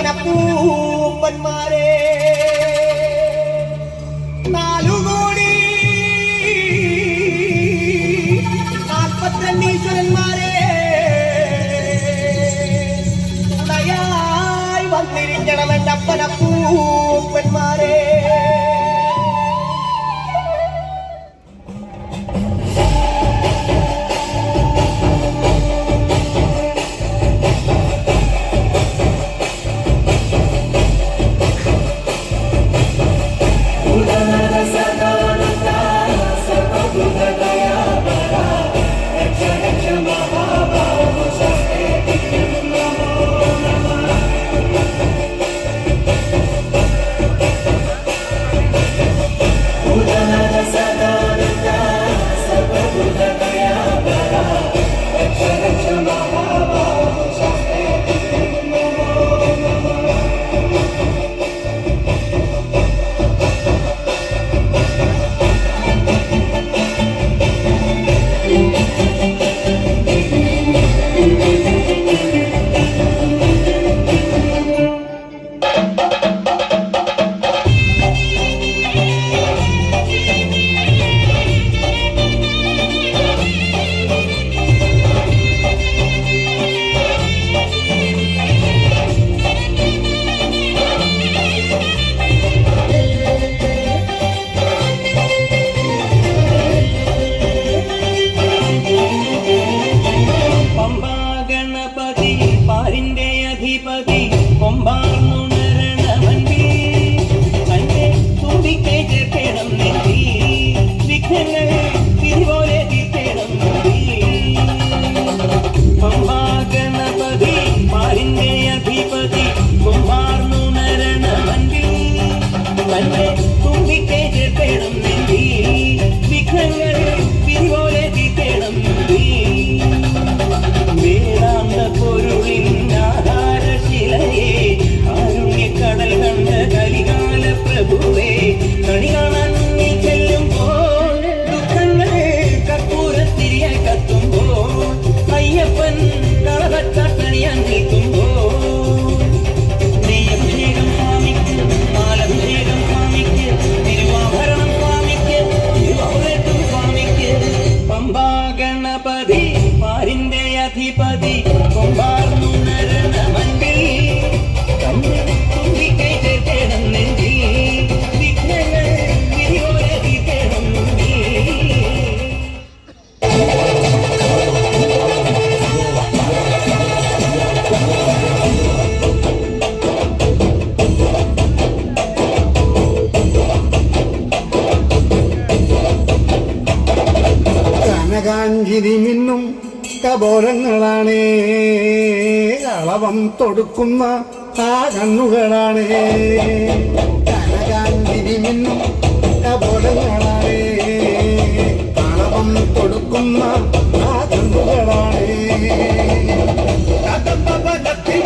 അപ്പനപ്പൂപ്പന്മാരെ 4 കോടി 42 ഈശ്വരന്മാരെ ഉടയായി വന്നിരിക്കണം എൻ്റെ അപ്പനപ്പൂപ്പന്മാരെ. കനകാഞ്ചിരി മിന്നും കബോരങ്ങളാണേ, കളവം തൊടുക്കുന്ന ആ കണ്ണുകളാണേ. കനകാഞ്ചിരി മിന്നും കബോരങ്ങളാണേ, കളവം തൊടുക്കുന്ന ആ കണ്ണുകളാണേ.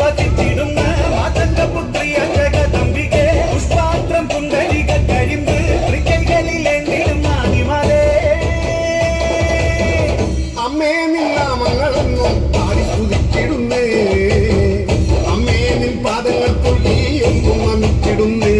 വസിച്ചിടുന്ന മാതംഗപുത്രിയ ജഗദംബികെ, പുഷ്പാത്രം പുണ്ടരിക കരിമ്പ് തൃക്കൈകളിലേന്തിടും നാദിമാലേ. അമ്മേ നിന്നാമങ്ങളെന്നും പാടി സ്തുതിച്ചിടുന്നേ, അമ്മേ നിൻ പാദങ്ങൾ തൊഴി എന്നും നമിച്ചിടുന്നേ.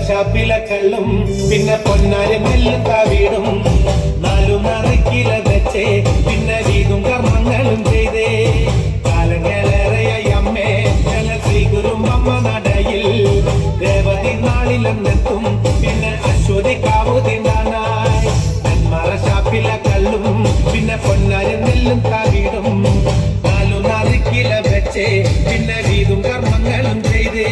ഷാപ്പിലക്കള്ളും പിന്നെ പൊന്നാരും നെല്ലും കാവീടും 4 നറുക്കില വെച്ചേ, പിന്നെ വീതും കർമ്മങ്ങളും ചെയ്തേ. കാലങ്ങളേറെയായി അമ്മേ ഞങ്ങൾ ശ്രീഗുരും അമ്മ നടയിൽ രേവതി നാളിലെന്നെത്തും, പിന്നെ അശ്വതി കാവു തിന്നാനായി. നെന്മറ ഷാപ്പിലക്കള്ളും പിന്നെ പൊന്നാരും നെല്ലും കാവീടും 4 നറുക്കില വെച്ചേ, പിന്നെ വീതും കർമ്മങ്ങളും ചെയ്തേ.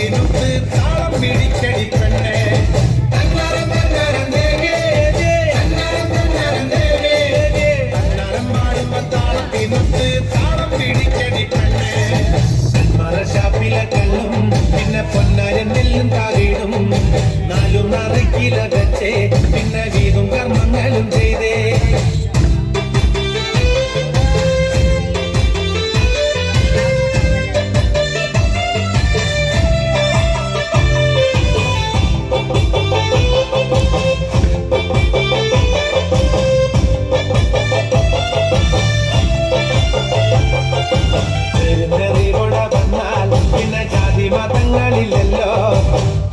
താളത്തിനൊത്ത് താളം പിടിക്കടി പെണ്ണേ തന്നാരം തന്നാരം ദേവേ തന്നാരം തന്നാരം ദേവേ തന്നാരം പാടുമ്പോ താളത്തിനൊത്ത് താളം പിടിക്കടി പെണ്ണേ മറശാപ്പിലെ കള്ളും പിന്നെ പൊന്നാരൻ നെല്ലും താകിടും നാലും നറുക്കില വെച്ചേ പിന്നെ വീതും കർമ്മങ്ങളും ചെയ്തേ പിന്നെ ജാതി മതങ്ങളില്ലല്ലോ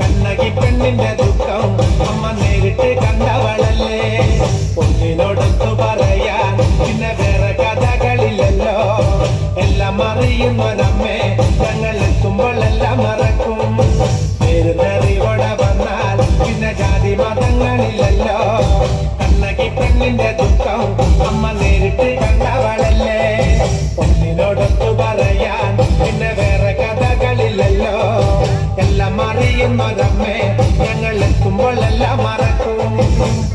കണ്ണകി പെണ്ണിന്റെ ദുഃഖം അമ്മ നേരിട്ട് കണ്ടവളല്ലേ ഒന്നിനോടൊത്തു പറയാൻ പിന്നെ വേറെ കഥകളില്ലല്ലോ എല്ലാം അറിയുന്നൊരമ്മേ ഞങ്ങൾ എത്തുമ്പോൾ എല്ലാം മറക്കും പേരുന്നറിവോടെ വന്നാൽ പിന്നെ ജാതി മതങ്ങളില്ലല്ലോ കണ്ണകി പെണ്ണിന്റെ ദുഃഖം അമ്മ നേരിട്ട് കണ്ടവളല്ലേ ഒന്നിനോടൊത്തു പറയാൻ പിന്നെ വേറെ കഥകളില്ലല്ലോ എല്ലാം അറിയുന്നൊരമ്മേ ഞങ്ങൾ എത്തുമ്പോൾ എല്ലാം മറക്കും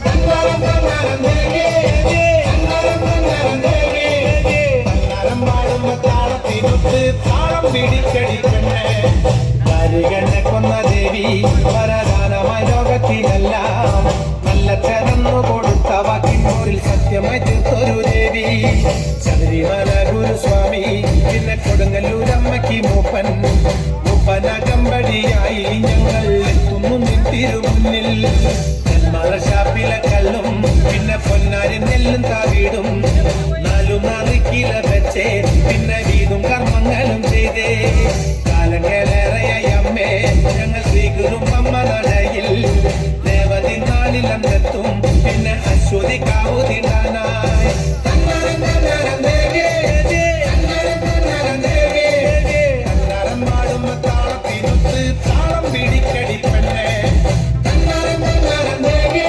തന്നാരം തന്നാരം ദേവേ തന്നാരം തന്നാരം ദേവേ തന്നാരം പാടുമ്പോ താളത്തിനൊത്ത് താളം പിടിക്കടി പെണ്ണേ കരികണ്ണെ കൊന്ന ദേവി വരദാനമായി ലോകത്തിനെല്ലാം നല്ല ചെറന്നു കൊടുത്ത വാക്കിനൂരിൽ സത്യമായി തീർത്തൊരു ദേവി ശബരിമല ഗുരുസ്വാമി പിന്നെ കൊടുങ്ങല്ലൂരമ്മയ്ക്ക് മൂപ്പനകമ്പടിയായി ഞങ്ങൾ എത്തുന്നു നിൻ തിരുമുന്നിൽ മറശാപ്പിലെ കള്ളും പിന്നെ പൊന്നാരൻ നെല്ലും താകിടും നാലും നറുക്കില വെച്ചേ പിന്നെ വീതും കർമ്മങ്ങളും ചെയ്തേ കാലങ്ങളേറെയായി അമ്മേ ഞങ്ങൾ ശ്രീഗുരും അമ്മ നടയിൽ ദേവതി നാലിലെത്തും പിന്നെ അശ്വതി കാവുതിടാനായി തന്നാരം തന്നാരം ദേവേ തന്നാരം തന്നാരം ദേവേ തന്നാരം പാടുമ്പോ താളത്തിനൊത്ത് താളം പിടിക്കടി പെണ്ണേ തന്നാരം തന്നാരം ദേവേ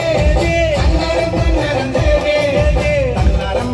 തന്നാരം തന്നാരം ദേവേ തന്നാരം